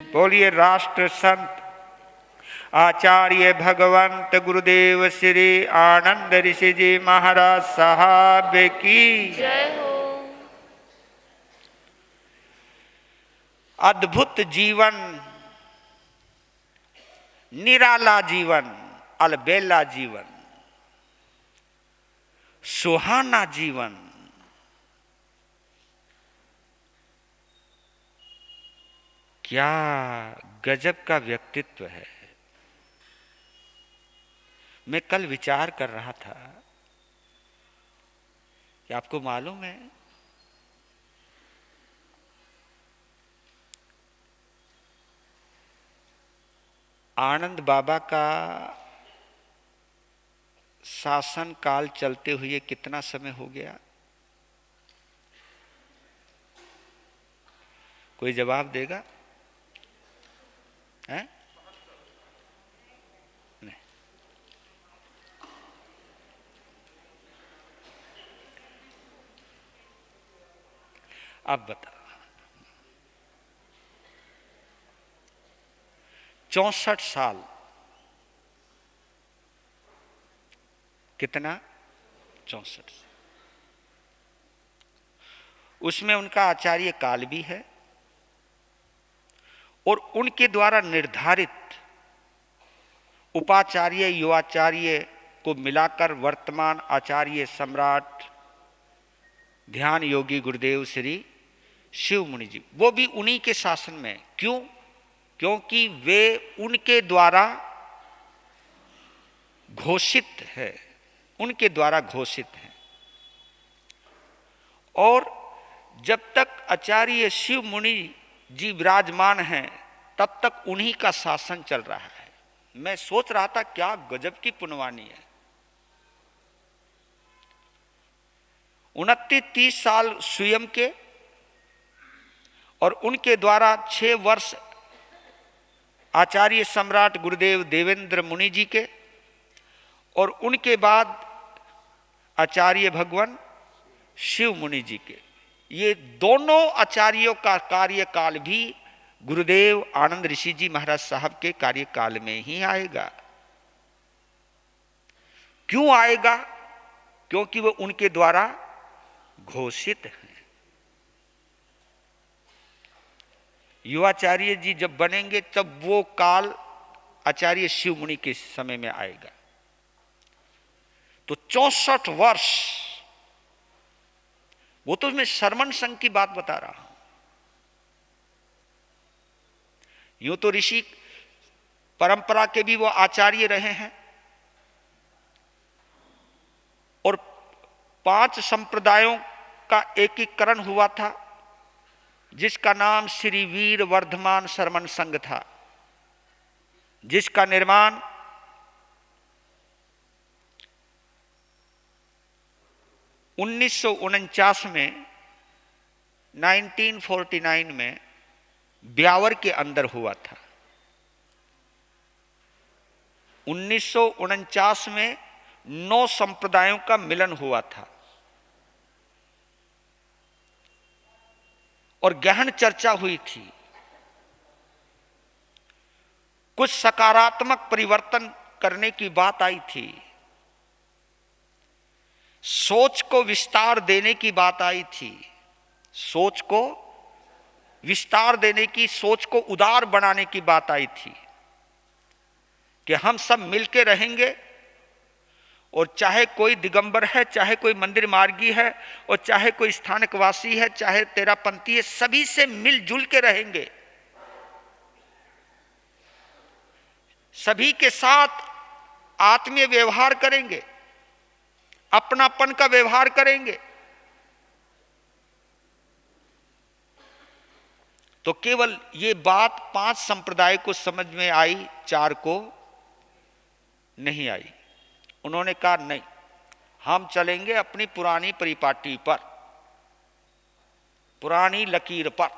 बोलिए राष्ट्र संत आचार्य भगवंत गुरुदेव श्री आनंद ऋषि जी महाराज साहब की जय हो। अद्भुत जीवन, निराला जीवन, अलबेला जीवन, सुहाना जीवन, क्या गजब का व्यक्तित्व है। मैं कल विचार कर रहा था कि आपको मालूम है आनंद बाबा का शासन काल चलते हुए कितना समय हो गया? कोई जवाब देगा? है? नहीं। अब बता, 64 साल। कितना? 64। उसमें उनका आचार्य काल भी है और उनके द्वारा निर्धारित उपाचार्य युवाचार्य को मिलाकर वर्तमान आचार्य सम्राट ध्यान योगी गुरुदेव श्री शिव मुनि जी, वो भी उन्हीं के शासन में। क्यों? क्योंकि वे उनके द्वारा घोषित है, उनके द्वारा घोषित है। और जब तक आचार्य शिव मुनि जी विराजमान हैं तब तक उन्हीं का शासन चल रहा है। मैं सोच रहा था क्या गजब की पुण्यवानी है। 29-30 साल स्वयं के और उनके द्वारा 6 वर्ष आचार्य सम्राट गुरुदेव देवेंद्र मुनि जी के और उनके बाद आचार्य भगवान शिव मुनि जी के। ये दोनों आचार्यों का कार्यकाल भी गुरुदेव आनंद ऋषि जी महाराज साहब के कार्यकाल में ही आएगा। क्यों आएगा? क्योंकि वो उनके द्वारा घोषित हैं। युवाचार्य जी जब बनेंगे तब वो काल आचार्य शिव मुनि के समय में आएगा। तो 64 वर्ष, वो तो मैं शरमन संघ की बात बता रहा हूं। यूं तो ऋषि परंपरा के भी वो आचार्य रहे हैं और 5 संप्रदायों का एकीकरण हुआ था जिसका नाम श्री वीर वर्धमान शरमन संघ था, जिसका निर्माण 1949 में 1949 में ब्यावर के अंदर हुआ था। 1949 में 9 संप्रदायों का मिलन हुआ था और गहन चर्चा हुई थी। कुछ सकारात्मक परिवर्तन करने की बात आई थी, सोच को विस्तार देने की बात आई थी, सोच को विस्तार देने की, सोच को उदार बनाने की बात आई थी कि हम सब मिलके रहेंगे और चाहे कोई दिगंबर है, चाहे कोई मंदिर मार्गी है और चाहे कोई स्थानकवासी है, चाहे तेरापंथी है, सभी से मिलजुल के रहेंगे, सभी के साथ आत्मीय व्यवहार करेंगे, अपनापन का व्यवहार करेंगे। तो केवल ये बात 5 संप्रदाय को समझ में आई, 4 को नहीं आई। उन्होंने कहा नहीं, हम चलेंगे अपनी पुरानी परिपाटी पर, पुरानी लकीर पर।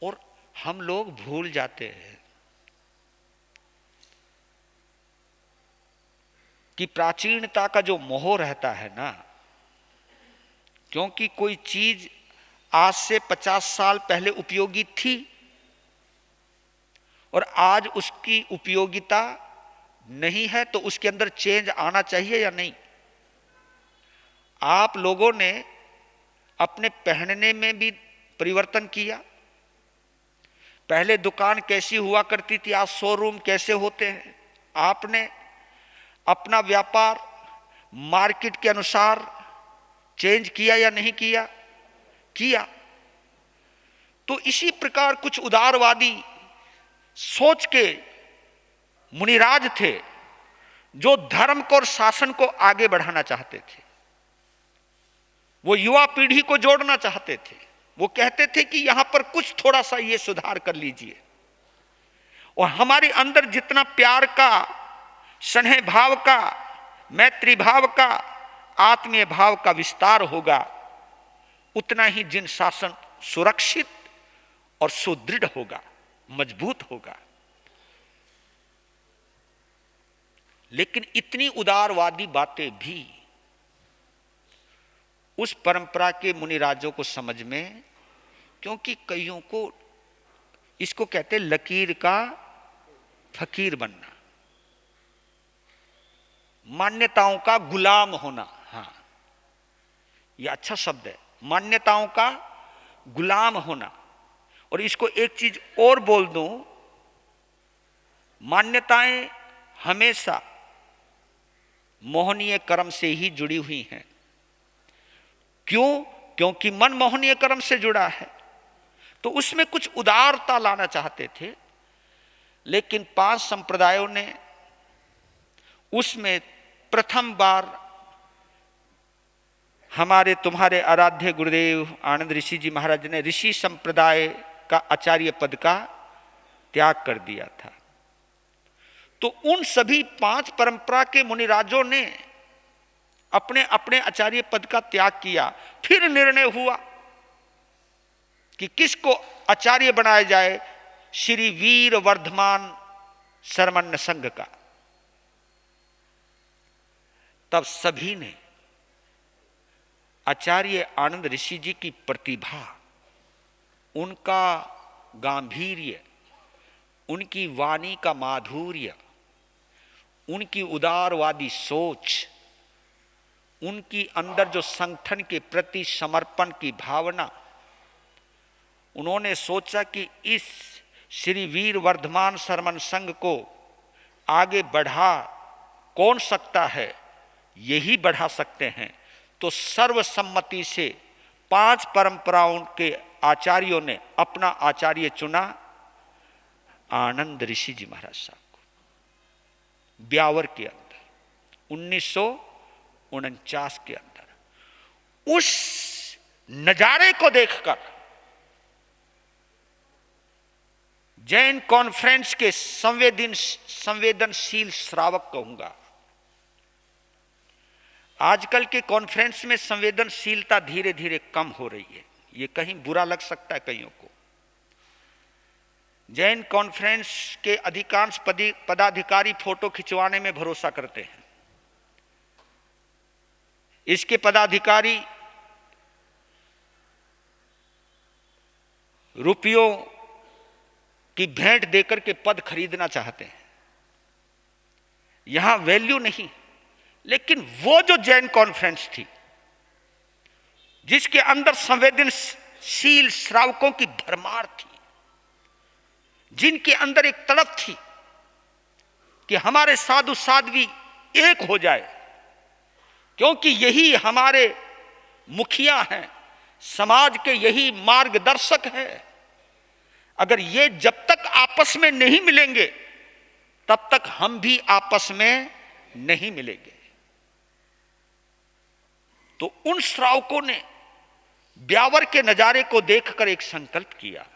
और हम लोग भूल जाते हैं कि प्राचीनता का जो मोह रहता है ना, क्योंकि कोई चीज आज से 50 साल पहले उपयोगी थी और आज उसकी उपयोगिता नहीं है, तो उसके अंदर चेंज आना चाहिए या नहीं? आप लोगों ने अपने पहनने में भी परिवर्तन किया। पहले दुकान कैसी हुआ करती थी, आज शोरूम कैसे होते हैं। आपने अपना व्यापार मार्केट के अनुसार चेंज किया या नहीं किया? किया। तो इसी प्रकार कुछ उदारवादी सोच के मुनिराज थे जो धर्म को और शासन को आगे बढ़ाना चाहते थे। वो युवा पीढ़ी को जोड़ना चाहते थे। वो कहते थे कि यहां पर कुछ थोड़ा सा ये सुधार कर लीजिए, और हमारे अंदर जितना प्यार का, स्नेह भाव का, मैत्री भाव का, आत्मीय भाव का विस्तार होगा, उतना ही जिन शासन सुरक्षित और सुदृढ़ होगा, मजबूत होगा। लेकिन इतनी उदारवादी बातें भी उस परंपरा के मुनिराजों को समझ में, क्योंकि कईयों को इसको कहते लकीर का फकीर बनना, मान्यताओं का गुलाम होना। हाँ, यह अच्छा शब्द है, मान्यताओं का गुलाम होना। और इसको एक चीज और बोल दूं, मान्यताएं हमेशा मोहनीय कर्म से ही जुड़ी हुई हैं। क्यों? क्योंकि मन मोहनीय कर्म से जुड़ा है, तो उसमें कुछ उदारता लाना चाहते थे। लेकिन 5 संप्रदायों ने उसमें प्रथम बार हमारे तुम्हारे आराध्य गुरुदेव आनंद ऋषि जी महाराज ने ऋषि संप्रदाय का आचार्य पद का त्याग कर दिया था। तो उन सभी 5 परंपरा के मुनिराजों ने अपने अपने आचार्य पद का त्याग किया। फिर निर्णय हुआ कि किसको आचार्य बनाया जाए, श्री वीर वर्धमान शर्मण्य संघ का। तब सभी ने आचार्य आनंद ऋषि जी की प्रतिभा, उनका गांभीर्य, उनकी वाणी का माधुर्य, उनकी उदारवादी सोच, उनकी अंदर जो संगठन के प्रति समर्पण की भावना, उन्होंने सोचा कि इस श्री वीर वर्धमान शर्मन संघ को आगे बढ़ा कौन सकता है, यही बढ़ा सकते हैं। तो सर्वसम्मति से 5 परंपराओं के आचार्यों ने अपना आचार्य चुना, आनंद ऋषि जी महाराज साहब को, ब्यावर के अंदर 1949 के अंदर। उस नजारे को देखकर जैन कॉन्फ्रेंस के संवेदनशील श्रावक कहूंगा, आजकल के कॉन्फ्रेंस में संवेदनशीलता धीरे धीरे कम हो रही है। ये कहीं बुरा लग सकता है कईयों को। जैन कॉन्फ्रेंस के अधिकांश पदाधिकारी फोटो खिंचवाने में भरोसा करते हैं। इसके पदाधिकारी रुपयों की भेंट देकर के पद खरीदना चाहते हैं। यहां वैल्यू नहीं, लेकिन वो जो जैन कॉन्फ्रेंस थी, जिसके अंदर संवेदनशील श्रावकों की भरमार थी, जिनके अंदर एक तड़प थी कि हमारे साधु साध्वी एक हो जाए, क्योंकि यही हमारे मुखिया हैं, समाज के यही मार्गदर्शक हैं। अगर ये जब तक आपस में नहीं मिलेंगे, तब तक हम भी आपस में नहीं मिलेंगे। तो उन श्रावकों ने ब्यावर के नजारे को देखकर एक संकल्प किया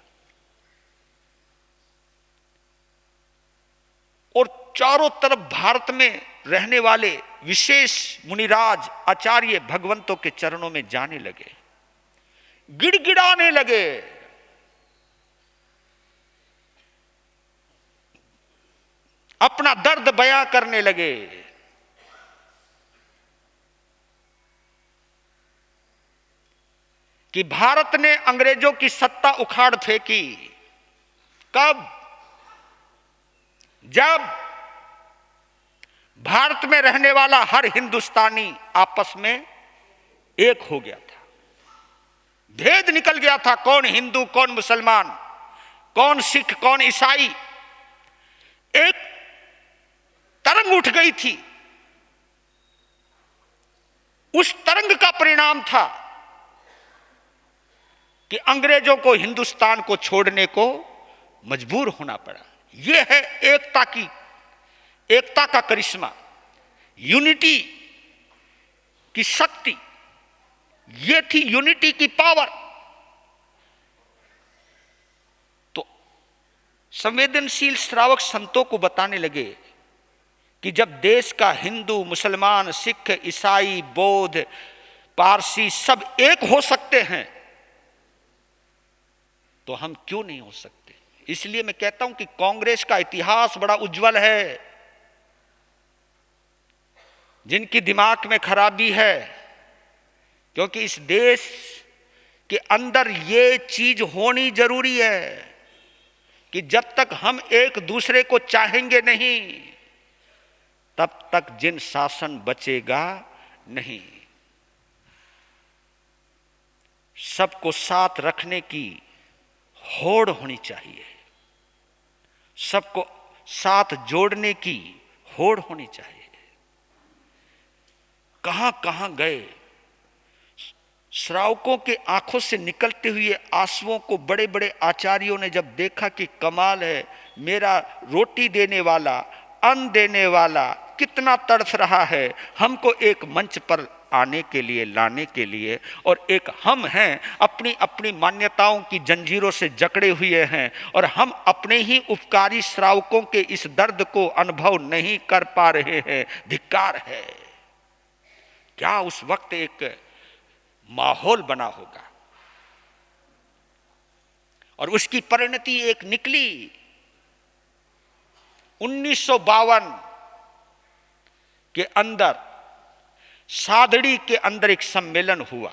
और चारों तरफ भारत में रहने वाले विशेष मुनिराज आचार्य भगवंतों के चरणों में जाने लगे, गिड़गिड़ाने लगे। अपना दर्द बयां करने लगे। कि भारत ने अंग्रेजों की सत्ता उखाड़ फेंकी। कब? जब भारत में रहने वाला हर हिंदुस्तानी आपस में एक हो गया था, भेद निकल गया था, कौन हिंदू कौन मुसलमान, कौन सिख कौन ईसाई, एक तरंग उठ गई थी। उस तरंग का परिणाम था कि अंग्रेजों को हिंदुस्तान को छोड़ने को मजबूर होना पड़ा। यह है एकता का करिश्मा, यूनिटी की शक्ति, यह थी यूनिटी की पावर। तो संवेदनशील श्रावक संतों को बताने लगे कि जब देश का हिंदू मुसलमान सिख ईसाई बौद्ध पारसी सब एक हो सकते हैं तो हम क्यों नहीं हो सकते। इसलिए मैं कहता हूं कि कांग्रेस का इतिहास बड़ा उज्जवल है। जिनकी दिमाग में खराबी है, क्योंकि इस देश के अंदर ये चीज होनी जरूरी है कि जब तक हम एक दूसरे को चाहेंगे नहीं तब तक जिन शासन बचेगा नहीं। सबको साथ रखने की होड़ होनी चाहिए, सबको साथ जोड़ने की होड़ होनी चाहिए। कहां कहां गए श्रावकों के आंखों से निकलते हुए आंसुओं को बड़े बड़े आचार्यों ने जब देखा कि कमाल है, मेरा रोटी देने वाला अन्न देने वाला कितना तड़फ रहा है हमको एक मंच पर आने के लिए लाने के लिए, और एक हम हैं अपनी अपनी मान्यताओं की जंजीरों से जकड़े हुए हैं और हम अपने ही उपकारी श्रावकों के इस दर्द को अनुभव नहीं कर पा रहे हैं। धिक्कार है। क्या उस वक्त एक माहौल बना होगा और उसकी परिणति एक निकली। 1952 के अंदर सादड़ी के अंदर एक सम्मेलन हुआ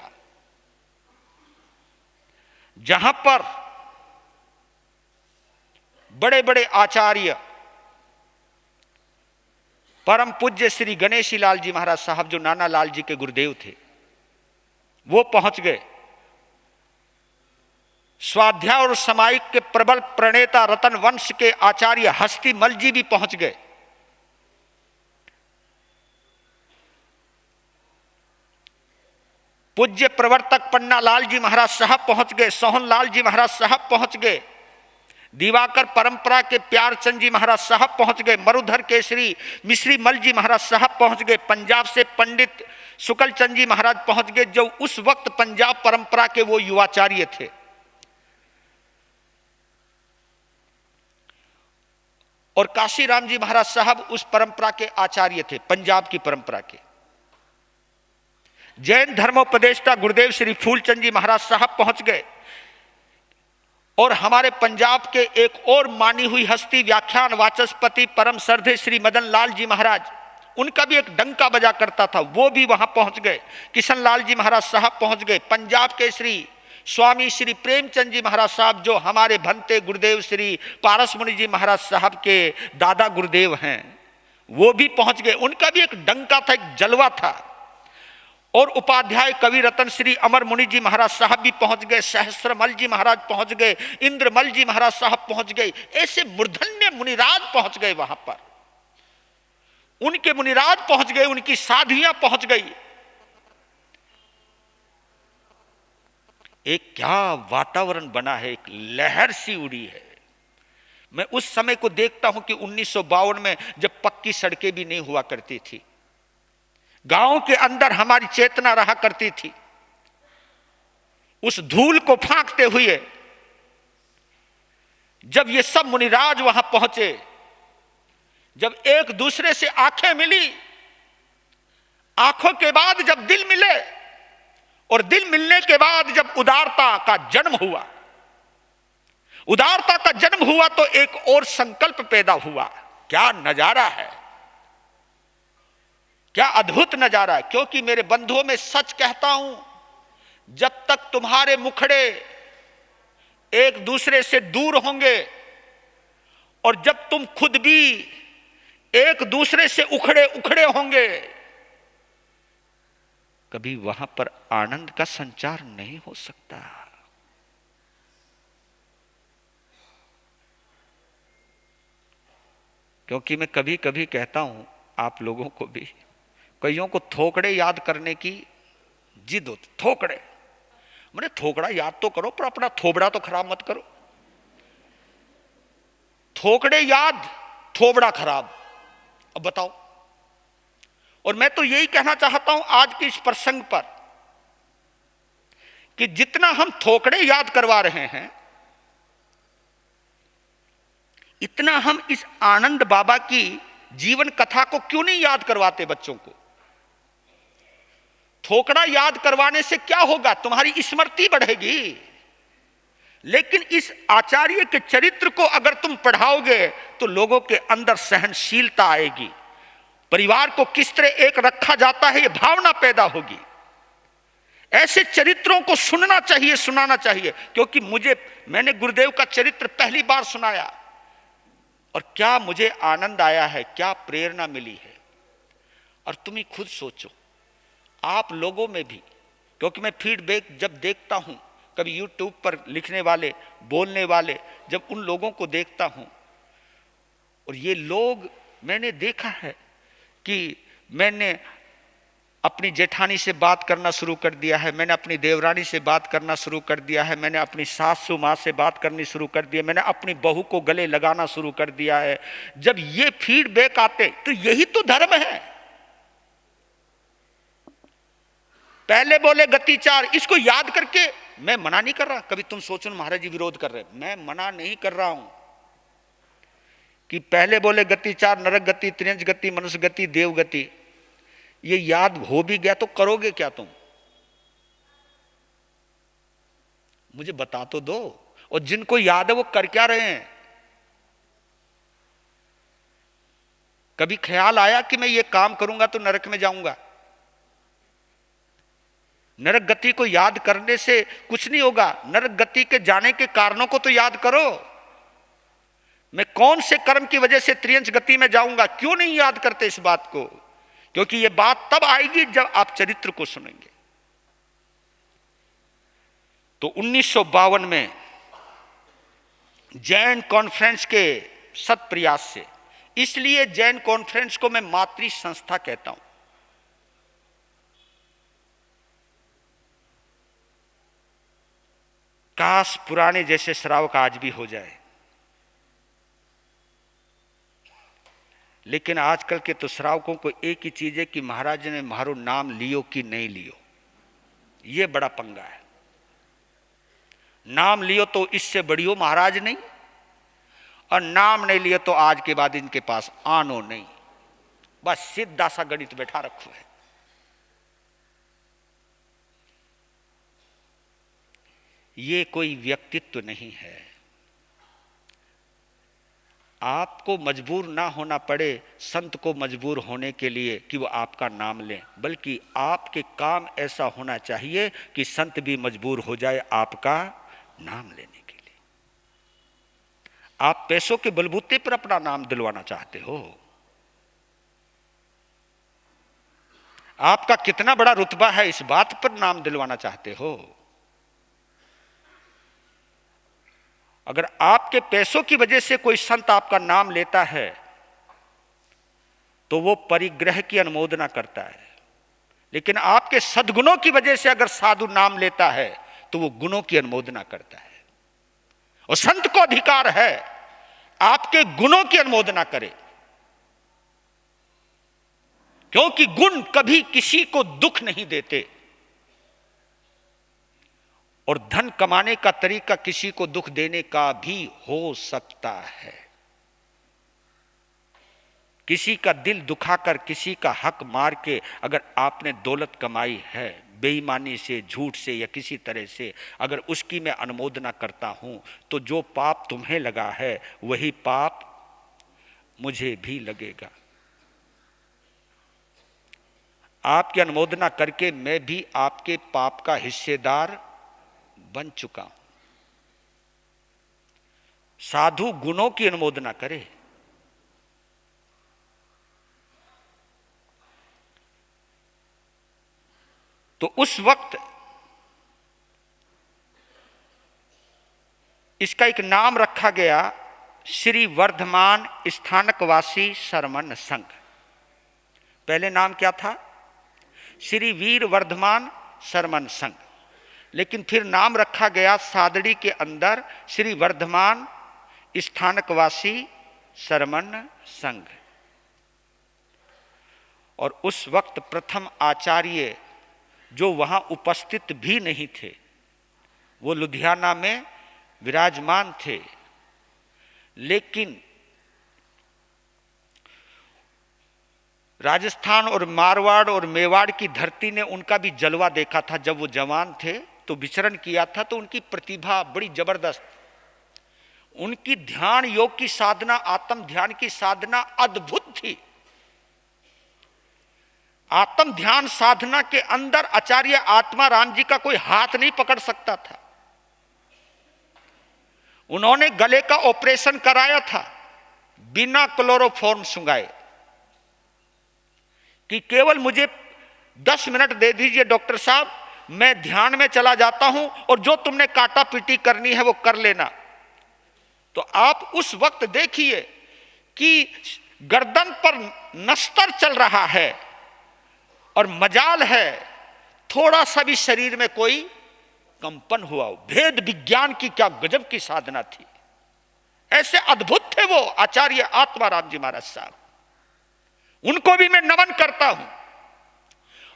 जहां पर बड़े बड़े आचार्य परम पूज्य श्री गणेशी लाल जी महाराज साहब, जो नाना लाल जी के गुरुदेव थे, वो पहुंच गए। स्वाध्याय और सामायिक के प्रबल प्रणेता रतन वंश के आचार्य हस्ती मल जी भी पहुंच गए। पूज्य प्रवर्तक पन्ना लाल जी महाराज साहब पहुंच गए, सोहन लाल जी महाराज साहब पहुंच गए, दिवाकर परंपरा के प्यारचंद जी महाराज साहब पहुंच गए, मरुधर केसरी मिश्री मल जी महाराज साहब पहुंच गए, पंजाब से पंडित शुक्ल चंद जी महाराज पहुंच गए, जो उस वक्त पंजाब परंपरा के वो युवाचार्य थे। और काशीराम जी महाराज साहब उस परंपरा के आचार्य थे, पंजाब की परंपरा के। जैन धर्मोपदेष्टा गुरुदेव श्री फूलचंद जी महाराज साहब पहुंच गए और हमारे पंजाब के एक और मानी हुई हस्ती व्याख्यान वाचस्पति परम श्रद्धेय श्री मदन लाल जी महाराज, उनका भी एक डंका बजा करता था, वो भी वहां पहुंच गए। किशन लाल जी महाराज साहब पहुंच गए। पंजाब के श्री स्वामी श्री प्रेमचंद जी महाराज साहब, जो हमारे भंते गुरुदेव श्री पारस मुनि जी महाराज साहब के दादा गुरुदेव हैं, वो भी पहुंच गए। उनका भी एक डंका था, एक जलवा था। और उपाध्याय कवि रतन श्री अमर मुनि जी महाराज साहब भी पहुंच गए, सहस्त्रमल जी महाराज पहुंच गए, इंद्रमल जी महाराज साहब पहुंच गए। ऐसे मूर्धन्य मुनिराज पहुंच गए वहां पर, उनके मुनिराज पहुंच गए, उनकी साधुयां पहुंच गई। एक क्या वातावरण बना है, एक लहर सी उड़ी है। मैं उस समय को देखता हूं कि 1952 में जब पक्की सड़कें भी नहीं हुआ करती थी, गांव के अंदर हमारी चेतना रहा करती थी। उस धूल को फांकते हुए जब ये सब मुनिराज वहां पहुंचे, जब एक दूसरे से आंखें मिली, आंखों के बाद जब दिल मिले, और दिल मिलने के बाद जब उदारता का जन्म हुआ, उदारता का जन्म हुआ तो एक और संकल्प पैदा हुआ। क्या नजारा है, क्या अद्भुत नजारा है। क्योंकि मेरे बंधुओं में सच कहता हूं, जब तक तुम्हारे मुखड़े एक दूसरे से दूर होंगे और जब तुम खुद भी एक दूसरे से उखड़े उखड़े होंगे, कभी वहां पर आनंद का संचार नहीं हो सकता। क्योंकि मैं कभी कभी कहता हूं आप लोगों को भी, कईयों को थोकड़े याद करने की जिद होती। थोकड़े मैंने थोकड़ा याद तो करो, पर अपना थोबड़ा तो खराब मत करो। थोकड़े याद, थोबड़ा खराब। अब बताओ। और मैं तो यही कहना चाहता हूं आज के इस प्रसंग पर कि जितना हम थोकड़े याद करवा रहे हैं, इतना हम इस आनंद बाबा की जीवन कथा को क्यों नहीं याद करवाते बच्चों को। थोकड़ा याद करवाने से क्या होगा? तुम्हारी स्मृति बढ़ेगी, लेकिन इस आचार्य के चरित्र को अगर तुम पढ़ाओगे तो लोगों के अंदर सहनशीलता आएगी, परिवार को किस तरह एक रखा जाता है यह भावना पैदा होगी। ऐसे चरित्रों को सुनना चाहिए, सुनाना चाहिए। क्योंकि मैंने गुरुदेव का चरित्र पहली बार सुनाया और क्या मुझे आनंद आया है, क्या प्रेरणा मिली है। और तुम ही खुद सोचो, आप लोगों में भी, क्योंकि मैं फीडबैक जब देखता हूं, कभी यूट्यूब पर लिखने वाले, बोलने वाले, जब उन लोगों को देखता हूं, और ये लोग मैंने देखा है कि मैंने अपनी जेठानी से बात करना शुरू कर दिया है, मैंने अपनी देवरानी से बात करना शुरू कर दिया है, मैंने अपनी सासू माँ से बात करनी शुरू कर दिया, मैंने अपनी बहू को गले लगाना शुरू कर दिया है। जब ये फीडबैक आते तो यही तो धर्म है। पहले बोले गति चार, इसको याद करके मैं मना नहीं कर रहा। कभी तुम सोचो महाराज जी विरोध कर रहे, मैं मना नहीं कर रहा हूं कि पहले बोले गति चार, नरक गति, त्रियंच गति, मनुष्य गति, देव गति, ये याद हो भी गया तो करोगे क्या तुम? मुझे बता तो दो। और जिनको याद है वो कर क्या रहे हैं? कभी ख्याल आया कि मैं ये काम करूंगा तो नरक में जाऊंगा? नरक गति को याद करने से कुछ नहीं होगा। नरक गति के जाने के कारणों को तो याद करो। मैं कौन से कर्म की वजह से त्रियंच गति में जाऊंगा, क्यों नहीं याद करते इस बात को? क्योंकि यह बात तब आएगी जब आप चरित्र को सुनेंगे। तो 1952 में जैन कॉन्फ्रेंस के सत प्रयास से, इसलिए जैन कॉन्फ्रेंस को मैं मातृ संस्था कहता हूं। काश पुराने जैसे श्रावक आज भी हो जाए, लेकिन आजकल के तो श्रावकों को एक ही चीज है कि महाराज ने मारो नाम लियो कि नहीं लियो। ये बड़ा पंगा है। नाम लियो तो इससे बढ़ियो महाराज नहीं, और नाम नहीं लियो तो आज के बाद इनके पास आनो नहीं। बस सीधा सा गणित बैठा रखो है। ये कोई व्यक्तित्व नहीं है। आपको मजबूर ना होना पड़े संत को मजबूर होने के लिए कि वो आपका नाम लें, बल्कि आपके काम ऐसा होना चाहिए कि संत भी मजबूर हो जाए आपका नाम लेने के लिए। आप पैसों के बलबूते पर अपना नाम दिलवाना चाहते हो। आपका कितना बड़ा रुतबा है इस बात पर नाम दिलवाना चाहते हो। अगर आपके पैसों की वजह से कोई संत आपका नाम लेता है तो वो परिग्रह की अनुमोदना करता है, लेकिन आपके सद्गुणों की वजह से अगर साधु नाम लेता है तो वो गुणों की अनुमोदना करता है। और संत को अधिकार है आपके गुणों की अनुमोदना करे, क्योंकि गुण कभी किसी को दुख नहीं देते और धन कमाने का तरीका किसी को दुख देने का भी हो सकता है। किसी का दिल दुखाकर, किसी का हक मार के अगर आपने दौलत कमाई है बेईमानी से, झूठ से या किसी तरह से, अगर उसकी मैं अनुमोदना करता हूं तो जो पाप तुम्हें लगा है वही पाप मुझे भी लगेगा। आपकी अनुमोदना करके मैं भी आपके पाप का हिस्सेदार बन चुका हूं। साधु गुणों की अनुमोदना करे। तो उस वक्त इसका एक नाम रखा गया, श्री वर्धमान स्थानकवासी शरमन संघ। पहले नाम क्या था? श्री वीर वर्धमान शरमन संघ। लेकिन फिर नाम रखा गया सादड़ी के अंदर श्री वर्धमान स्थानकवासी शरमन संघ। और उस वक्त प्रथम आचार्य जो वहां उपस्थित भी नहीं थे, वो लुधियाना में विराजमान थे, लेकिन राजस्थान और मारवाड़ और मेवाड़ की धरती ने उनका भी जलवा देखा था। जब वो जवान थे तो विचरण किया था, तो उनकी प्रतिभा बड़ी जबरदस्त, उनकी ध्यान योग की साधना, आत्म ध्यान की साधना अद्भुत थी। आत्म ध्यान साधना के अंदर आचार्य आत्माराम जी का कोई हाथ नहीं पकड़ सकता था। उन्होंने गले का ऑपरेशन कराया था बिना क्लोरोफॉर्म सुंघाए, कि केवल मुझे 10 मिनट दे दीजिए डॉक्टर साहब, मैं ध्यान में चला जाता हूं और जो तुमने काटा पीटी करनी है वो कर लेना। तो आप उस वक्त देखिए कि गर्दन पर नस्तर चल रहा है और मजाल है थोड़ा सा भी शरीर में कोई कंपन हुआ हो। भेद विज्ञान की क्या गजब की साधना थी। ऐसे अद्भुत थे वो आचार्य आत्माराम जी महाराज साहब। उनको भी मैं नमन करता हूं,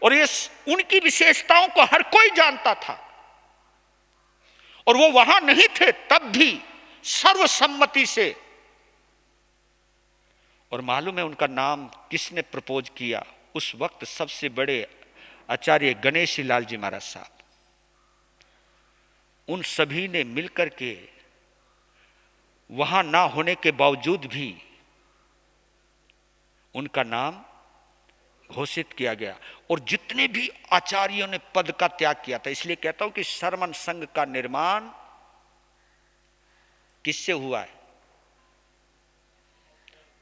और ये उनकी विशेषताओं को हर कोई जानता था, और वो वहां नहीं थे तब भी सर्वसम्मति से। और मालूम है उनका नाम किसने प्रपोज किया? उस वक्त सबसे बड़े आचार्य गणेश लाल जी महाराज साहब। उन सभी ने मिलकर के, वहां ना होने के बावजूद भी उनका नाम घोषित किया गया। और जितने भी आचार्यों ने पद का त्याग किया था, इसलिए कहता हूं कि शरमन संघ का निर्माण किससे हुआ है?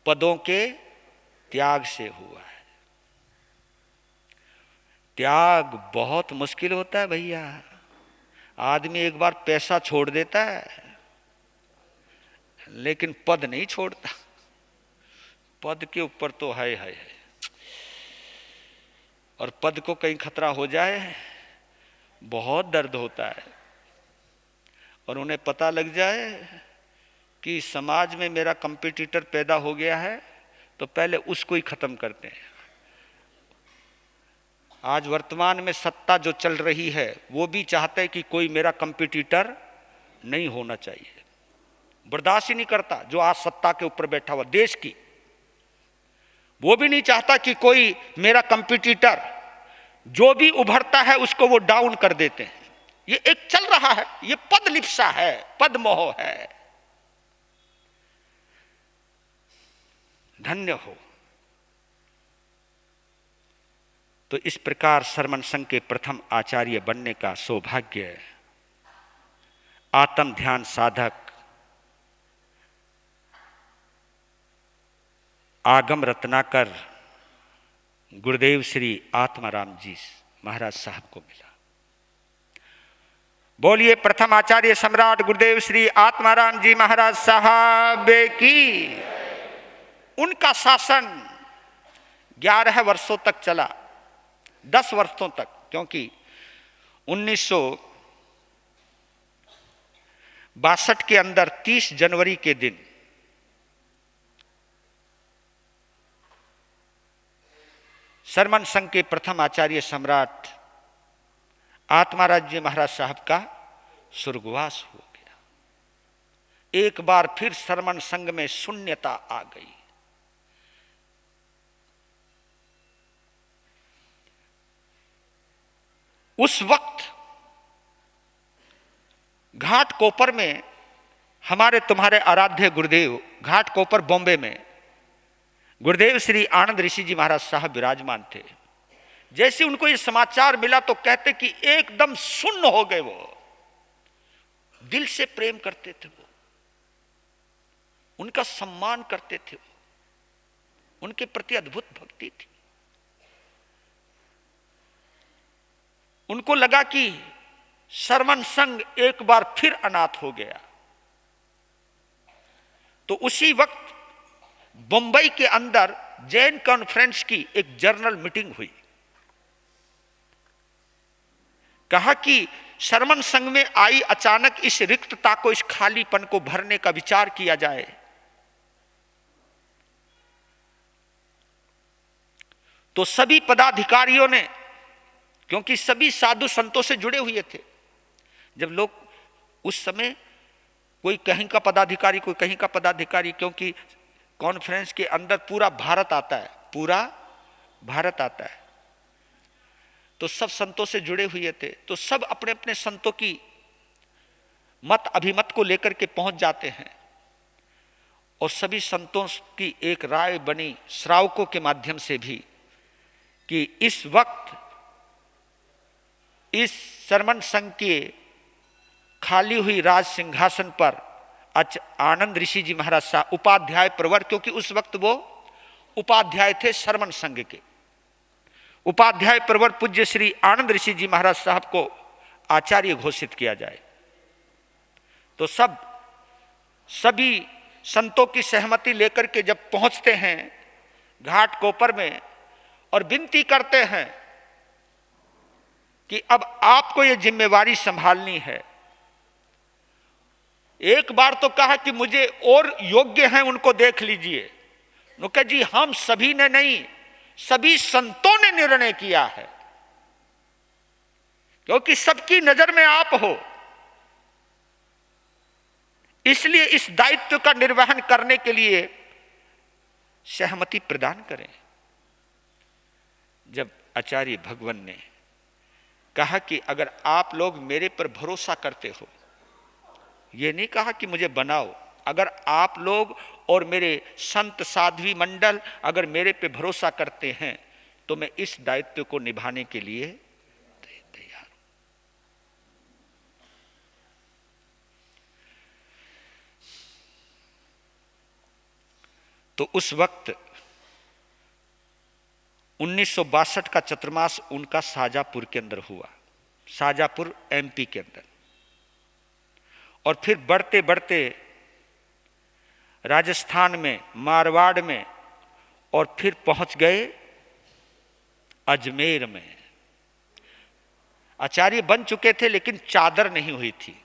पदों के त्याग से हुआ है। त्याग बहुत मुश्किल होता है भैया। आदमी एक बार पैसा छोड़ देता है, लेकिन पद नहीं छोड़ता। पद के ऊपर तो है। और पद को कहीं खतरा हो जाए, बहुत दर्द होता है। और उन्हें पता लग जाए कि समाज में मेरा कंपटीटर पैदा हो गया है, तो पहले उसको ही खत्म करते हैं। आज वर्तमान में सत्ता जो चल रही है, वो भी चाहते हैं कि कोई मेरा कंपटीटर नहीं होना चाहिए। बर्दाश्त ही नहीं करता जो आज सत्ता के ऊपर बैठा हुआ देश की, वो भी नहीं चाहता कि कोई मेरा कंपटीटर, जो भी उभरता है उसको वो डाउन कर देते हैं। ये एक चल रहा है, ये पद लिप्सा है, पद मोह है। धन्य हो। तो इस प्रकार शरमन संघ के प्रथम आचार्य बनने का सौभाग्य आत्म ध्यान साधक आगम रत्नाकर गुरुदेव श्री आत्माराम जी महाराज साहब को मिला। बोलिए प्रथम आचार्य सम्राट गुरुदेव श्री आत्माराम जी महाराज साहब की। उनका शासन 11 वर्षों तक चला, 10 वर्षों तक, क्योंकि 1962 के अंदर 30 जनवरी के दिन शरमन संघ के प्रथम आचार्य सम्राट आत्माराम जी महाराज साहब का स्वर्गवास हो गया। एक बार फिर शरमन संघ में शून्यता आ गई। उस वक्त घाट कोपर में हमारे तुम्हारे आराध्य गुरुदेव, घाट कोपर बॉम्बे में गुरुदेव श्री आनंद ऋषि जी महाराज साहब विराजमान थे। जैसे उनको ये समाचार मिला तो कहते कि एकदम सुन्न हो गए। वो दिल से प्रेम करते थे। वो उनका सम्मान करते थे, उनके प्रति अद्भुत भक्ति थी। उनको लगा कि श्रवण संघ एक बार फिर अनाथ हो गया। तो उसी वक्त बंबई के अंदर जैन कॉन्फ्रेंस की एक जर्नल मीटिंग हुई। कहा कि श्रवण संघ में आई अचानक इस रिक्तता को, इस खालीपन को भरने का विचार किया जाए। तो सभी पदाधिकारियों ने, क्योंकि सभी साधु संतों से जुड़े हुए थे, जब लोग उस समय कोई कहीं का पदाधिकारी, कोई कहीं का पदाधिकारी, क्योंकि कॉन्फ्रेंस के अंदर पूरा भारत आता है, पूरा भारत आता है, तो सब संतों से जुड़े हुए थे। तो सब अपने अपने संतों की मत अभिमत को लेकर के पहुंच जाते हैं और सभी संतों की एक राय बनी श्रावकों के माध्यम से भी कि इस वक्त इस श्रवण संघ के खाली हुई राज सिंहासन पर आनंद ऋषि जी महाराज साहब उपाध्याय प्रवर, क्योंकि उस वक्त वो उपाध्याय थे श्रवण संघ के, उपाध्याय प्रवर पूज्य श्री आनंद ऋषि जी महाराज साहब को आचार्य घोषित किया जाए। तो सभी संतों की सहमति लेकर के जब पहुंचते हैं घाट कोपर में और विनती करते हैं कि अब आपको यह जिम्मेवारी संभालनी है। एक बार तो कहा कि मुझे और योग्य हैं उनको देख लीजिए। नुका जी, हम सभी ने नहीं, सभी संतों ने निर्णय किया है, क्योंकि सबकी नजर में आप हो, इसलिए इस दायित्व का निर्वहन करने के लिए सहमति प्रदान करें। जब आचार्य भगवान ने कहा कि अगर आप लोग मेरे पर भरोसा करते हो, ये नहीं कहा कि मुझे बनाओ, अगर आप लोग और मेरे संत साध्वी मंडल अगर मेरे पे भरोसा करते हैं तो मैं इस दायित्व को निभाने के लिए तैयार हूं। तो उस वक्त 1962 का चतुर्मास उनका शाहजहांपुर के अंदर हुआ, शाहजहांपुर एमपी के अंदर, और फिर बढ़ते बढ़ते राजस्थान में, मारवाड़ में, और फिर पहुंच गए अजमेर में। आचार्य बन चुके थे लेकिन चादर नहीं हुई थी।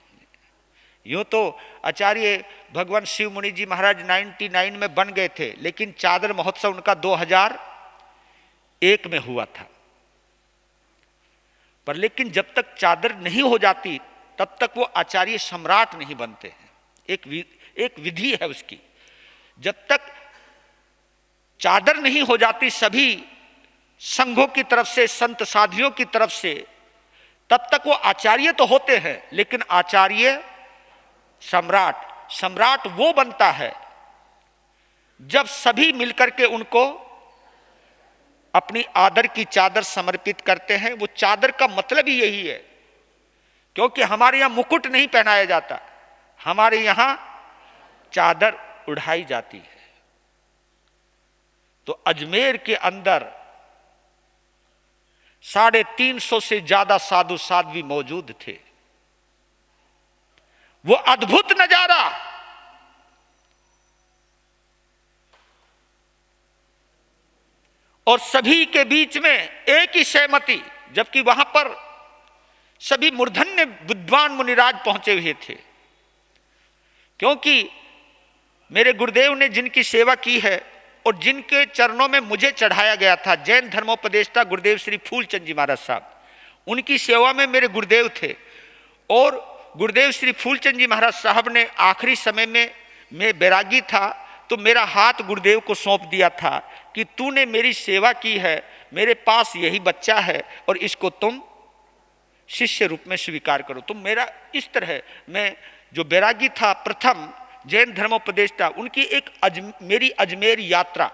यूं तो आचार्य भगवान शिव मुनि जी महाराज 99 में बन गए थे, लेकिन चादर महोत्सव उनका 2001 में हुआ था। पर लेकिन जब तक चादर नहीं हो जाती तब तक वो आचार्य सम्राट नहीं बनते हैं। एक विधि है उसकी। जब तक चादर नहीं हो जाती सभी संघों की तरफ से, संत साधियों की तरफ से, तब तक वो आचार्य तो होते हैं, लेकिन आचार्य सम्राट वो बनता है जब सभी मिलकर के उनको अपनी आदर की चादर समर्पित करते हैं। वो चादर का मतलब ही यही है, क्योंकि हमारे यहां मुकुट नहीं पहनाया जाता, हमारे यहां चादर उड़ाई जाती है। तो अजमेर के अंदर 350 से ज्यादा साधु साध्वी मौजूद थे। वो अद्भुत नजारा, और सभी के बीच में एक ही सहमति, जबकि वहां पर सभी मूर्धन्य विद्वान मुनिराज पहुंचे हुए थे। क्योंकि मेरे गुरुदेव ने जिनकी सेवा की है और जिनके चरणों में मुझे चढ़ाया गया था, जैन धर्मोपदेष्टा गुरुदेव श्री फूलचंद जी महाराज साहब, उनकी सेवा में मेरे गुरुदेव थे। और गुरुदेव श्री फूलचंद जी महाराज साहब ने आखिरी समय में, मैं बैरागी था तो मेरा हाथ गुरुदेव को सौंप दिया था कि तूने मेरी सेवा की है, मेरे पास यही बच्चा है और इसको तुम शिष्य रूप में स्वीकार करो। तो मेरा इस तरह, मैं जो बैरागी था प्रथम जैन धर्मोपदेष्टा, उनकी एक मेरी अजमेर यात्रा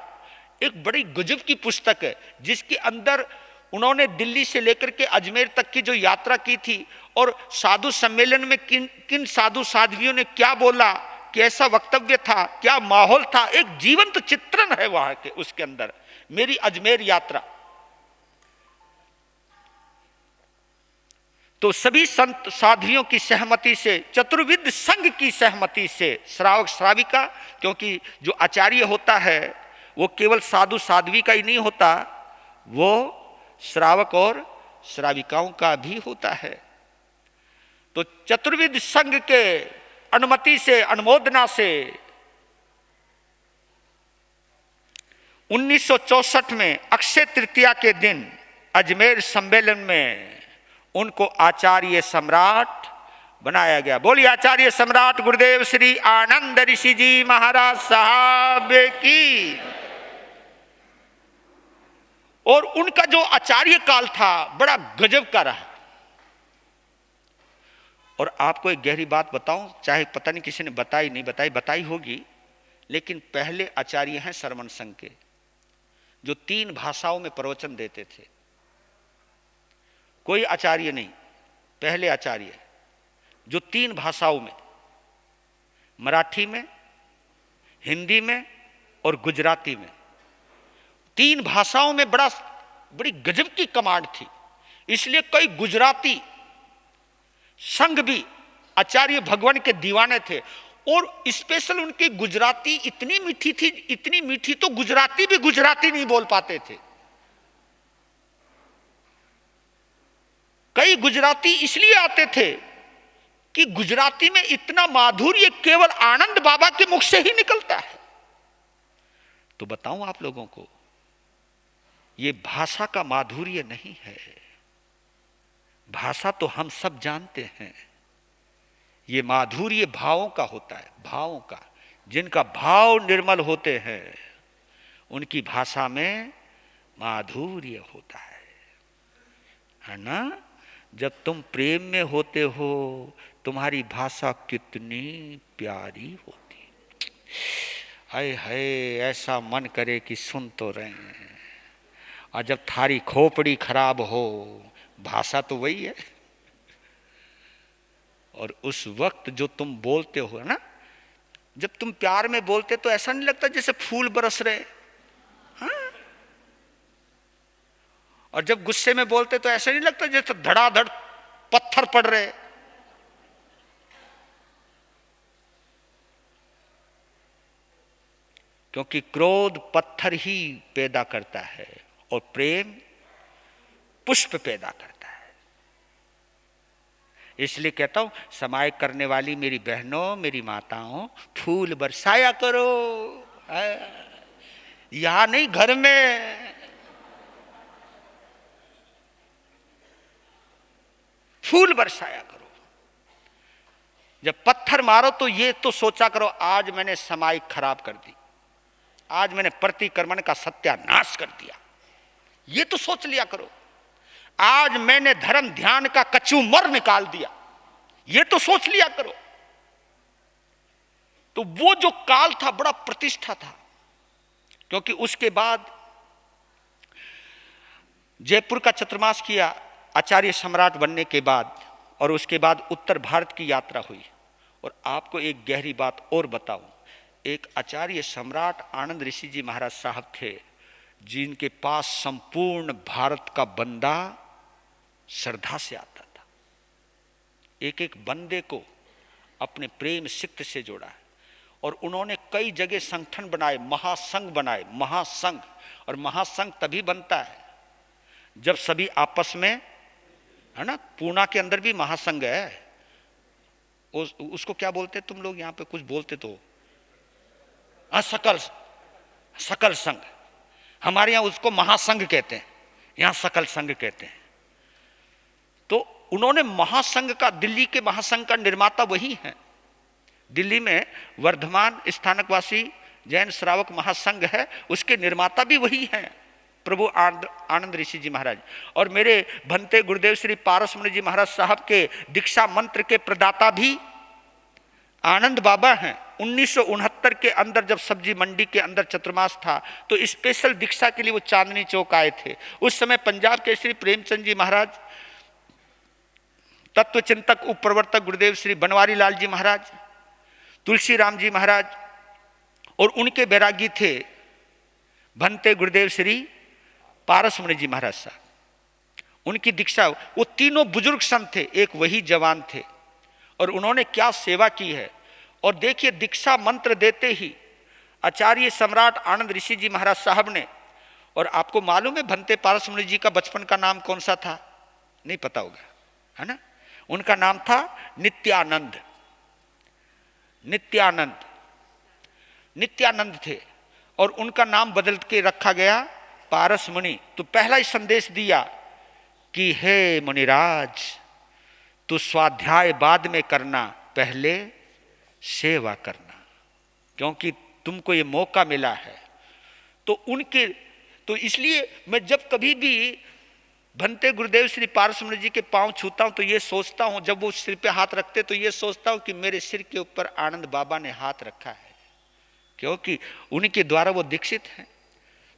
एक बड़ी गजब की पुस्तक है, जिसके अंदर उन्होंने दिल्ली से लेकर के अजमेर तक की जो यात्रा की थी और साधु सम्मेलन में किन किन साधु साध्वियों ने क्या बोला, कैसा वक्तव्य था, क्या माहौल था, एक जीवंत चित्रण है वहां के उसके अंदर। मेरी अजमेर यात्रा, तो सभी संत साध्वियों की सहमति से, चतुर्विद संघ की सहमति से, श्रावक श्राविका, क्योंकि जो आचार्य होता है वो केवल साधु साध्वी का ही नहीं होता, वो श्रावक और श्राविकाओं का भी होता है। तो चतुर्विद संघ के अनुमति से, अनुमोदना से 1964 में अक्षय तृतीया के दिन अजमेर सम्मेलन में उनको आचार्य सम्राट बनाया गया। बोलिए आचार्य सम्राट गुरुदेव श्री आनंद ऋषि जी महाराज साहब की। और उनका जो आचार्य काल था बड़ा गजब का रहा। और आपको एक गहरी बात बताऊं, चाहे पता नहीं किसी ने बताई नहीं बताई, बताई होगी, लेकिन पहले आचार्य हैं श्रमण संघ के, जो 3 भाषाओं में प्रवचन देते थे। कोई आचार्य नहीं, पहले आचार्य जो 3 भाषाओं में, मराठी में, हिंदी में और गुजराती में, 3 भाषाओं में बड़ी गजब की कमांड थी। इसलिए कई गुजराती संघ भी आचार्य भगवान के दीवाने थे। और स्पेशल उनकी गुजराती इतनी मीठी थी, इतनी मीठी तो गुजराती भी गुजराती नहीं बोल पाते थे। कई गुजराती इसलिए आते थे कि गुजराती में इतना माधुर्य केवल आनंद बाबा के मुख से ही निकलता है। तो बताऊं आप लोगों को, ये भाषा का माधुर्य नहीं है, भाषा तो हम सब जानते हैं। ये माधुर्य भावों का होता है, भावों का। जिनका भाव निर्मल होते हैं उनकी भाषा में माधुर्य होता है ना। जब तुम प्रेम में होते हो तुम्हारी भाषा कितनी प्यारी होती, हाय हाय ऐसा मन करे कि सुन तो रहे हैं। और जब थारी खोपड़ी खराब हो, भाषा तो वही है। और उस वक्त जो तुम बोलते हो ना, जब तुम प्यार में बोलते तो ऐसा नहीं लगता जैसे फूल बरस रहे, हाँ? और जब गुस्से में बोलते तो ऐसा नहीं लगता जैसे धड़ाधड़ पत्थर पड़ रहे। क्योंकि क्रोध पत्थर ही पैदा करता है और प्रेम पुष्प पैदा करता है। इसलिए कहता हूं, समाय करने वाली मेरी बहनों, मेरी माताओं, फूल बरसाया करो। यहां नहीं, घर में। फूल बरसाया करो। जब पत्थर मारो तो ये तो सोचा करो, आज मैंने समाई खराब कर दी, आज मैंने प्रतिक्रमण का सत्यानाश कर दिया। ये तो सोच लिया करो। आज मैंने धर्म ध्यान का कचूमर निकाल दिया, ये तो सोच लिया करो। तो वो जो काल था बड़ा प्रतिष्ठा था। क्योंकि उसके बाद जयपुर का चतुर्मास किया आचार्य सम्राट बनने के बाद, और उसके बाद उत्तर भारत की यात्रा हुई। और आपको एक गहरी बात और बताऊं, एक आचार्य सम्राट आनंद ऋषि जी महाराज साहब थे, जिनके पास संपूर्ण भारत का बंदा श्रद्धा से आता था। एक एक बंदे को अपने प्रेम सिक्त से जोड़ा है। और उन्होंने कई जगह संगठन बनाए, महासंघ बनाए, महासंघ। और महासंघ तभी बनता है जब सभी आपस में, है ना। पूना के अंदर भी महासंघ है। उसको क्या बोलते तुम लोग, यहां पे कुछ बोलते तो सकल संघ। हमारे यहां उसको महासंघ कहते हैं, यहां सकल संघ कहते हैं। तो उन्होंने महासंघ का, दिल्ली के महासंघ का निर्माता वही है। दिल्ली में वर्धमान स्थानकवासी जैन श्रावक महासंघ है, उसके निर्माता भी वही हैं, प्रभु आनंद ऋषि जी महाराज। और मेरे भंते गुरुदेव श्री पारसमणि जी महाराज साहब के दीक्षा मंत्र के प्रदाता भी आनंद बाबा हैं। 1969 के अंदर जब सब्जी मंडी के अंदर चतुर्मास था तो स्पेशल दीक्षा के लिए वो चांदनी चौक आए थे। उस समय पंजाब के श्री प्रेमचंद जी महाराज, तत्व चिंतक उप प्रवर्तक गुरुदेव श्री बनवारी लाल जी महाराज, तुलसी राम जी महाराज और उनके बैरागी थे भंते गुरुदेव श्री पारस मुनि जी महाराज साहब। उनकी दीक्षा, वो तीनों बुजुर्ग संत थे, एक वही जवान थे, और उन्होंने क्या सेवा की है। और देखिए दीक्षा मंत्र देते ही आचार्य सम्राट आनंद ऋषि जी महाराज साहब ने, और आपको मालूम है भंते पारस मुनि जी का बचपन का नाम कौन सा था? नहीं पता होगा, है ना? उनका नाम था नित्यानंद। नित्यानंद नित्यानंद थे, और उनका नाम बदल के रखा गया पारस मुनि। तो पहला ही संदेश दिया कि हे मुनिराज, तू स्वाध्याय बाद में करना, पहले सेवा करना, क्योंकि तुमको ये मौका मिला है। तो इसलिए मैं जब कभी भी भंते गुरुदेव श्री पारस मुनि जी के पांव छूता हूं तो ये सोचता हूं, जब वो सिर पे हाथ रखते तो ये सोचता हूं कि मेरे सिर के ऊपर आनंद बाबा ने हाथ रखा है, क्योंकि उनके द्वारा वो दीक्षित हैं।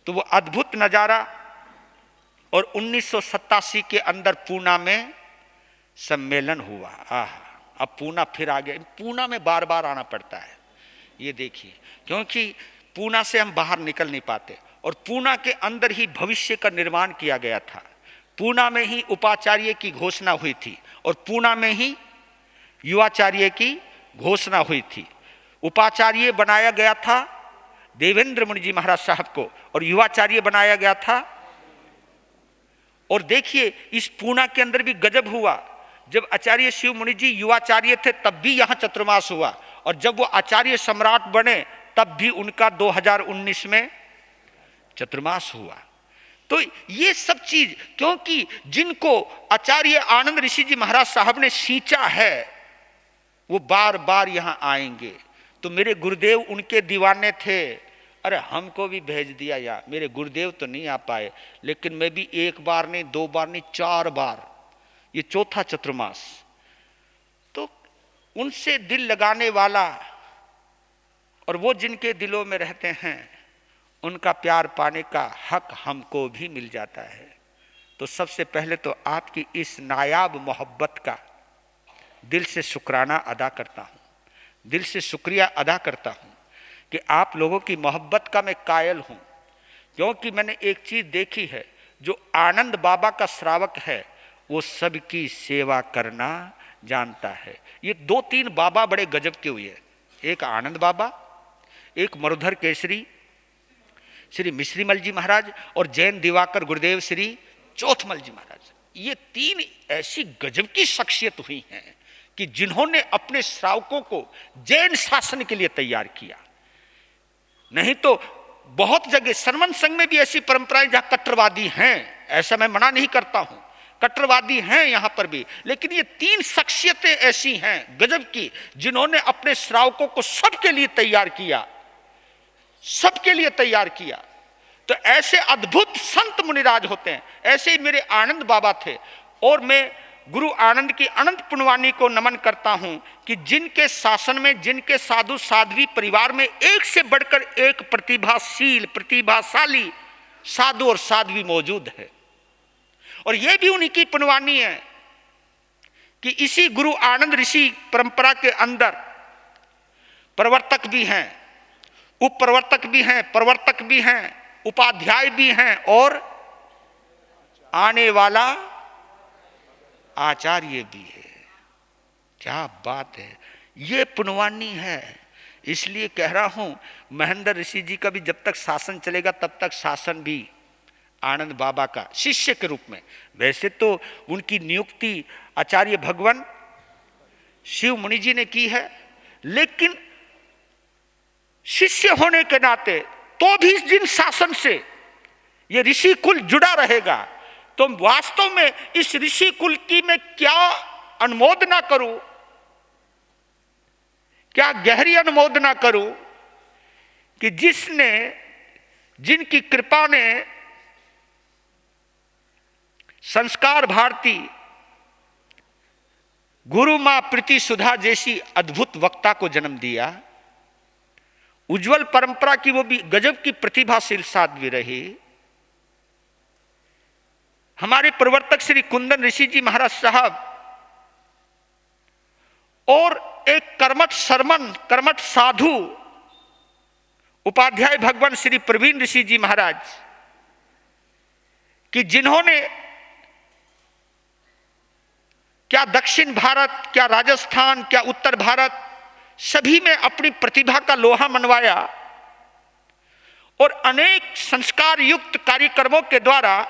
तो वो अद्भुत नजारा। और 1987 के अंदर पूना में सम्मेलन हुआ। अब पूना फिर आ गया। पूना में बार बार आना पड़ता है, ये देखिए, क्योंकि पूना से हम बाहर निकल नहीं पाते, और पूना के अंदर ही भविष्य का निर्माण किया गया था। पूना में ही उपाचार्य की घोषणा हुई थी, और पूना में ही युवाचार्य की घोषणा हुई थी। उपाचार्य बनाया गया था देवेंद्र मुनि जी महाराज साहब को, और युवाचार्य बनाया गया था। और देखिए इस पूना के अंदर भी गजब हुआ। जब आचार्य शिव मुनि जी युवाचार्य थे तब भी यहां चतुर्मास हुआ, और जब वो आचार्य सम्राट बने तब भी उनका 2019 में चतुर्मास हुआ। तो ये सब चीज, क्योंकि जिनको आचार्य आनंद ऋषि जी महाराज साहब ने सींचा है वो बार बार यहां आएंगे। तो मेरे गुरुदेव उनके दीवाने थे। अरे हमको भी भेज दिया यार, मेरे गुरुदेव तो नहीं आ पाए, लेकिन मैं भी एक बार नहीं, दो बार नहीं, 4 बार, ये चौथा चतुर्मास। तो उनसे दिल लगाने वाला, और वो जिनके दिलों में रहते हैं, उनका प्यार पाने का हक हमको भी मिल जाता है। तो सबसे पहले तो आपकी इस नायाब मोहब्बत का दिल से शुक्राना अदा करता हूँ, दिल से शुक्रिया अदा करता हूँ कि आप लोगों की मोहब्बत का मैं कायल हूँ। क्योंकि मैंने एक चीज़ देखी है, जो आनंद बाबा का श्रावक है वो सबकी सेवा करना जानता है। ये 2-3 बाबा बड़े गजब के हुए, एक आनंद बाबा, एक मरुधर केसरी श्री मिश्रीमल जी महाराज, और जैन दिवाकर गुरुदेव श्री चौथमल जी महाराज। ये 3 ऐसी गजब की शख्सियत हुई हैं कि जिन्होंने अपने श्रावकों को जैन शासन के लिए तैयार किया। नहीं तो बहुत जगह सनमन संघ में भी ऐसी परंपराएं जहां कट्टरवादी हैं, ऐसा मैं मना नहीं करता हूं, कट्टरवादी हैं यहां पर भी, लेकिन ये 3 शख्सियतें ऐसी हैं गजब की, जिन्होंने अपने श्रावकों को सबके लिए तैयार किया, सबके लिए तैयार किया। तो ऐसे अद्भुत संत मुनिराज होते हैं। ऐसे ही मेरे आनंद बाबा थे, और मैं गुरु आनंद की अनंत पुण्यवाणी को नमन करता हूं कि जिनके शासन में, जिनके साधु साध्वी परिवार में एक से बढ़कर एक प्रतिभाशील, प्रतिभाशाली साधु और साध्वी मौजूद है। और यह भी उन्हीं की पुण्यवाणी है कि इसी गुरु आनंद ऋषि परंपरा के अंदर प्रवर्तक भी हैं, उपप्रवर्तक भी हैं, प्रवर्तक भी हैं, उपाध्याय भी हैं, और आने वाला आचार्य भी है। क्या बात है, ये पुण्यवानी है। इसलिए कह रहा हूं, महेंद्र ऋषि जी का भी जब तक शासन चलेगा तब तक शासन भी आनंद बाबा का शिष्य के रूप में। वैसे तो उनकी नियुक्ति आचार्य भगवान शिव मुनि जी ने की है, लेकिन शिष्य होने के नाते तो भी जिन शासन से ये ऋषि कुल जुड़ा रहेगा, तो वास्तव में इस ऋषि कुल की मैं क्या अनुमोदना करूं, क्या गहरी अनुमोदना करूं कि जिसने, जिनकी कृपा ने संस्कार भारती गुरु मां प्रीति सुधा जैसी अद्भुत वक्ता को जन्म दिया। उज्जवल परंपरा की वो भी गजब की प्रतिभाशील साध्वी रही। हमारे प्रवर्तक श्री कुंदन ऋषि जी महाराज साहब, और एक कर्मठ साधु उपाध्याय भगवान श्री प्रवीण ऋषि जी महाराज कि जिन्होंने क्या दक्षिण भारत, क्या राजस्थान, क्या उत्तर भारत, सभी में अपनी प्रतिभा का लोहा मनवाया और अनेक संस्कार युक्त कार्यक्रमों के द्वारा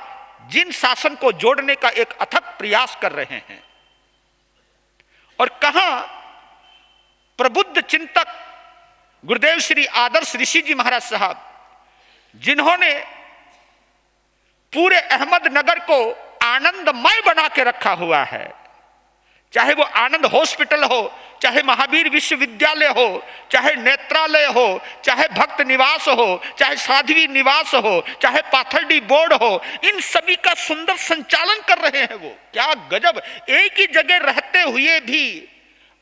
जिन शासन को जोड़ने का एक अथक प्रयास कर रहे हैं। और कहां प्रबुद्ध चिंतक गुरुदेव श्री आदर्श ऋषि जी महाराज साहब, जिन्होंने पूरे अहमदनगर को आनंदमय बना के रखा हुआ है, चाहे वो आनंद हॉस्पिटल हो, चाहे महावीर विश्वविद्यालय हो, चाहे नेत्रालय हो, चाहे भक्त निवास हो, चाहे साध्वी निवास हो, चाहे पाथरडी बोर्ड हो, इन सभी का सुंदर संचालन कर रहे हैं वो। क्या गजब, एक ही जगह रहते हुए भी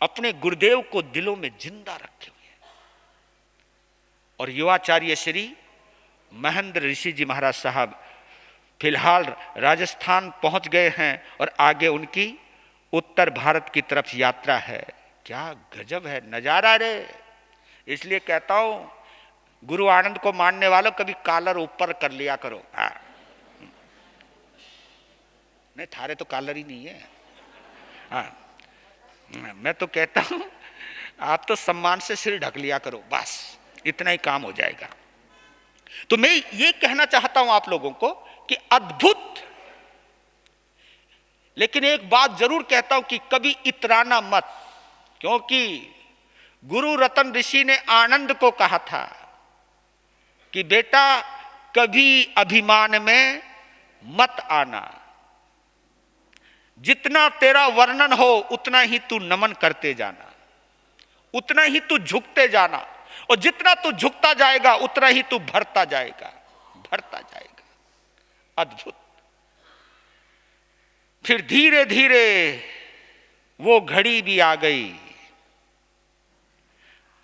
अपने गुरुदेव को दिलों में जिंदा रखे हुए हैं। और युवाचार्य श्री महेंद्र ऋषि जी महाराज साहब फिलहाल राजस्थान पहुंच गए हैं और आगे उनकी उत्तर भारत की तरफ यात्रा है। क्या गजब है नजारा रे। इसलिए कहता हूं गुरु आनंद को मानने वालों कभी कॉलर ऊपर कर लिया करो। नहीं, थारे तो कॉलर ही नहीं है। मैं तो कहता हूं आप तो सम्मान से सिर ढक लिया करो, बस इतना ही काम हो जाएगा। तो मैं ये कहना चाहता हूं आप लोगों को कि अद्भुत, लेकिन एक बात जरूर कहता हूं कि कभी इतराना मत, क्योंकि गुरु रतन ऋषि ने आनंद को कहा था कि बेटा कभी अभिमान में मत आना, जितना तेरा वर्णन हो उतना ही तू नमन करते जाना, उतना ही तू झुकते जाना, और जितना तू झुकता जाएगा उतना ही तू भरता जाएगा, भरता जाएगा। अद्भुत। फिर धीरे धीरे वो घड़ी भी आ गई।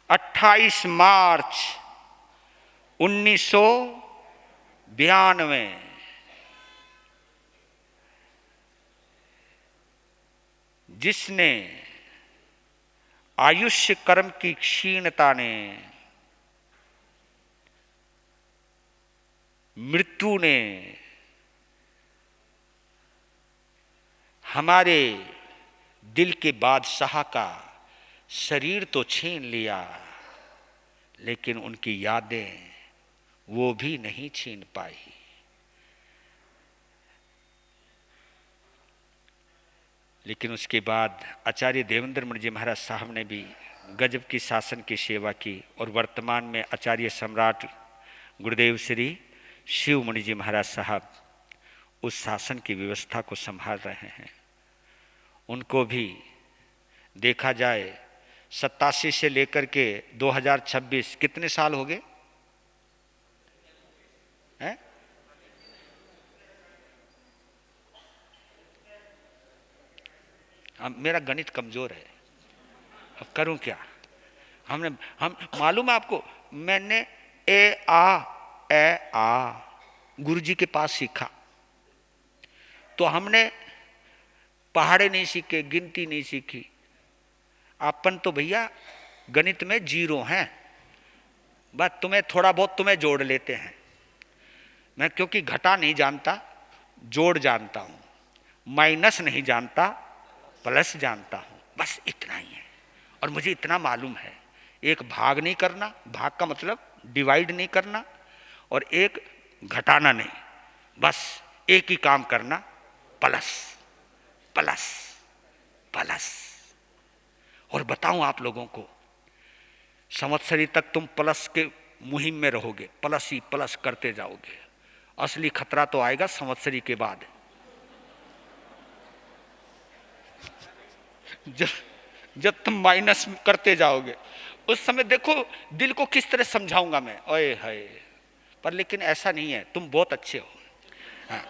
28 मार्च 1992 जिसने आयुष्य कर्म की क्षीणता ने, मृत्यु ने हमारे दिल के बादशाह का शरीर तो छीन लिया, लेकिन उनकी यादें वो भी नहीं छीन पाई। लेकिन उसके बाद आचार्य देवेंद्र मुनि जी महाराज साहब ने भी गजब की शासन की सेवा की, और वर्तमान में आचार्य सम्राट गुरुदेव श्री शिव मुनि जी महाराज साहब उस शासन की व्यवस्था को संभाल रहे हैं। उनको भी देखा जाए 87 से लेकर के 2026 कितने साल हो गए हैं? मेरा गणित कमजोर है, अब करूं क्या। हम मालूम है आपको, मैंने ए आ गुरुजी के पास सीखा, तो हमने पहाड़े नहीं सीखे, गिनती नहीं सीखी। अपन तो भैया गणित में जीरो हैं, बस तुम्हें थोड़ा बहुत तुम्हें जोड़ लेते हैं। मैं क्योंकि घटा नहीं जानता, जोड़ जानता हूं, माइनस नहीं जानता, प्लस जानता हूं, बस इतना ही है। और मुझे इतना मालूम है, एक भाग नहीं करना, भाग का मतलब डिवाइड नहीं करना, और एक घटाना नहीं, बस एक ही काम करना, प्लस प्लस प्लस। और बताऊं आप लोगों को, संवत्सरी तक तुम प्लस के मुहिम में रहोगे, प्लस ही प्लस करते जाओगे। असली खतरा तो आएगा संवत्सरी के बाद, जब तुम माइनस करते जाओगे। उस समय देखो दिल को किस तरह समझाऊंगा मैं, ओए हाय। पर लेकिन ऐसा नहीं है, तुम बहुत अच्छे हो। हाँ।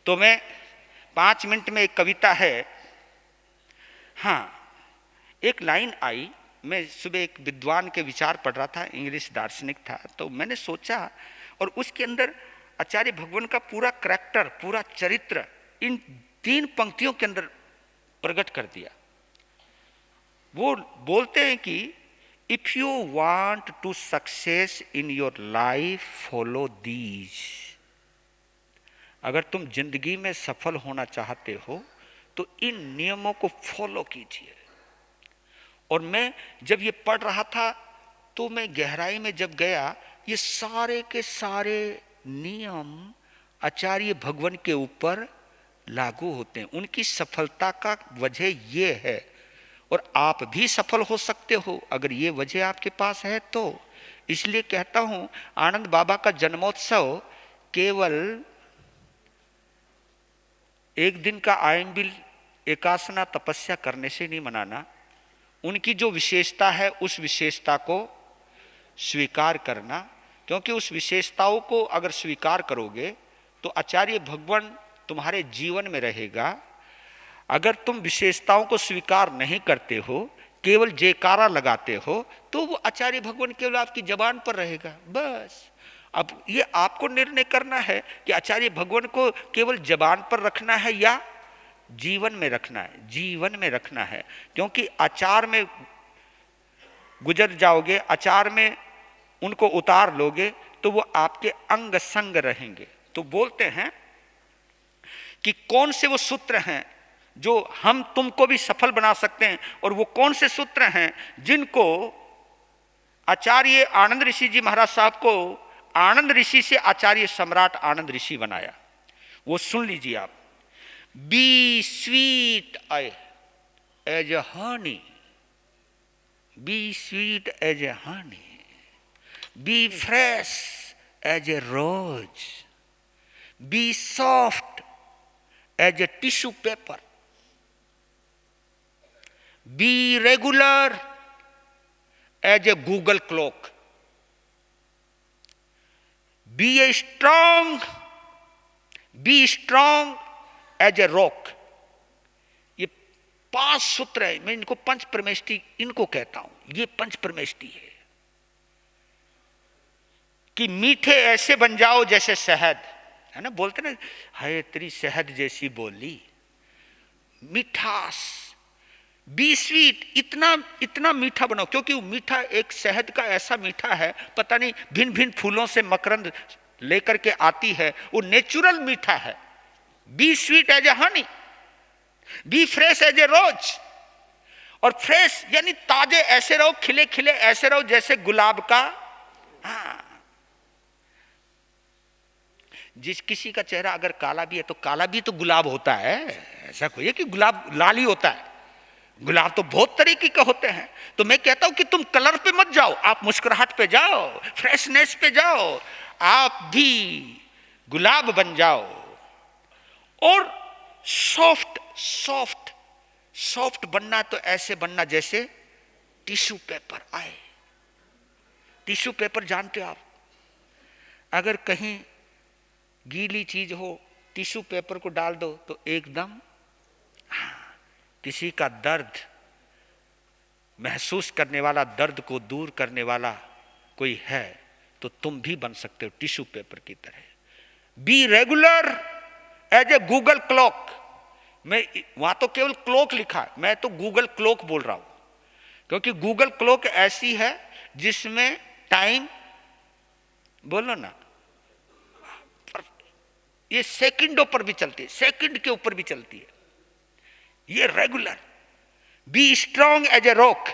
तो मैं 5 मिनट में एक कविता है। हाँ, एक लाइन आई, मैं सुबह एक विद्वान के विचार पढ़ रहा था, इंग्लिश दार्शनिक था, तो मैंने सोचा, और उसके अंदर आचार्य भगवान का पूरा करैक्टर, पूरा चरित्र इन 3 पंक्तियों के अंदर प्रकट कर दिया। वो बोलते हैं कि if you want to success in your life follow these. अगर तुम जिंदगी में सफल होना चाहते हो तो इन नियमों को फॉलो कीजिए। और मैं जब ये पढ़ रहा था तो मैं गहराई में जब गया, ये सारे के सारे नियम आचार्य भगवान के ऊपर लागू होते हैं। उनकी सफलता का वजह ये है, और आप भी सफल हो सकते हो अगर ये वजह आपके पास है तो। इसलिए कहता हूं, आनंद बाबा का जन्मोत्सव केवल एक दिन का आयंबिल एकासना तपस्या करने से नहीं मनाना। उनकी जो विशेषता है उस विशेषता को स्वीकार करना, क्योंकि उस विशेषताओं को अगर स्वीकार करोगे तो आचार्य भगवान तुम्हारे जीवन में रहेगा। अगर तुम विशेषताओं को स्वीकार नहीं करते हो, केवल जयकारा लगाते हो, तो वो आचार्य भगवान केवल आपकी जबान पर रहेगा बस। अब ये आपको निर्णय करना है कि आचार्य भगवान को केवल जबान पर रखना है या जीवन में रखना है। जीवन में रखना है, क्योंकि आचार में गुजर जाओगे, आचार में उनको उतार लोगे तो वो आपके अंग संग रहेंगे। तो बोलते हैं कि कौन से वो सूत्र हैं जो हम तुमको भी सफल बना सकते हैं, और वो कौन से सूत्र हैं जिनको आचार्य आनंद ऋषि जी महाराज साहब को आनंद ऋषि से आचार्य सम्राट आनंद ऋषि बनाया। वो सुन लीजिए आप। Be sweet as a honey, be sweet as a honey, be fresh as a rose, be soft as a tissue paper, be regular as a Google clock, be a strong as a rock. ये 5 सूत्र है। मैं इनको पंच परमेष्टि इनको कहता हूं। ये पंच परमेष्टि है कि मीठे ऐसे बन जाओ जैसे शहद, है ना, बोलते ना, हाय तेरी शहद जैसी बोली, मिठास। बी स्वीट, इतना मीठा बनाओ, क्योंकि वो मीठा एक शहद का ऐसा मीठा है, पता नहीं भिन्न भिन्न फूलों से मकरंद लेकर के आती है, वो नेचुरल मीठा है। Be sweet as a honey, be fresh as a rose. और फ्रेश यानी ताजे ऐसे रहो, खिले खिले ऐसे रहो जैसे गुलाब का। हाँ, जिस किसी का चेहरा अगर काला भी है तो काला भी तो गुलाब होता है। ऐसा कोई है कि गुलाब लाल ही होता है? गुलाब तो बहुत तरीके के होते हैं। तो मैं कहता हूं कि तुम कलर पे मत जाओ, आप मुस्कुराहट पे जाओ, फ्रेशनेस पे जाओ, आप भी गुलाब बन जाओ। और सॉफ्ट सॉफ्ट सॉफ्ट बनना तो ऐसे बनना जैसे टिश्यू पेपर आए। टिश्यू पेपर जानते हो आप? अगर कहीं गीली चीज हो, टिश्यू पेपर को डाल दो तो एकदम, किसी का दर्द महसूस करने वाला, दर्द को दूर करने वाला कोई है तो तुम भी बन सकते हो टिश्यू पेपर की तरह। Be regular as a Google clock. मैं वहां तो केवल क्लॉक लिखा, मैं तो गूगल क्लॉक बोल रहा हूं, क्योंकि गूगल क्लॉक ऐसी है जिसमें टाइम, बोलो ना, ये सेकंडों पर भी चलती है, सेकंड के ऊपर भी चलती है। ये regular. Be strong as a rock.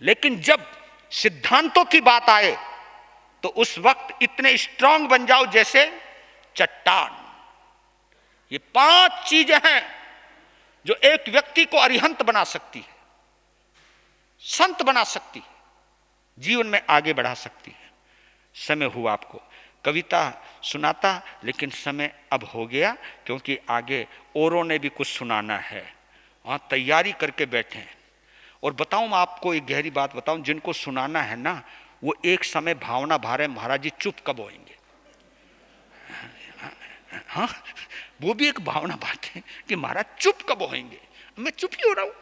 लेकिन जब सिद्धांतों की बात आए तो उस वक्त इतने स्ट्रांग बन जाओ जैसे चट्टान। ये 5 चीजें हैं जो एक व्यक्ति को अरिहंत बना सकती है, संत बना सकती है, जीवन में आगे बढ़ा सकती है। समय हुआ आपको कविता सुनाता, लेकिन समय अब हो गया, क्योंकि आगे औरों ने भी कुछ सुनाना है। वहां तैयारी करके बैठे हैं। और बताऊं मैं आपको एक गहरी बात बताऊं, जिनको सुनाना है ना, वो एक समय भावना भारे, महाराज जी चुप कब होंगे। हाँ, वो भी एक भावना बात है कि महाराज चुप कब होंगे। मैं चुप ही हो रहा हूं।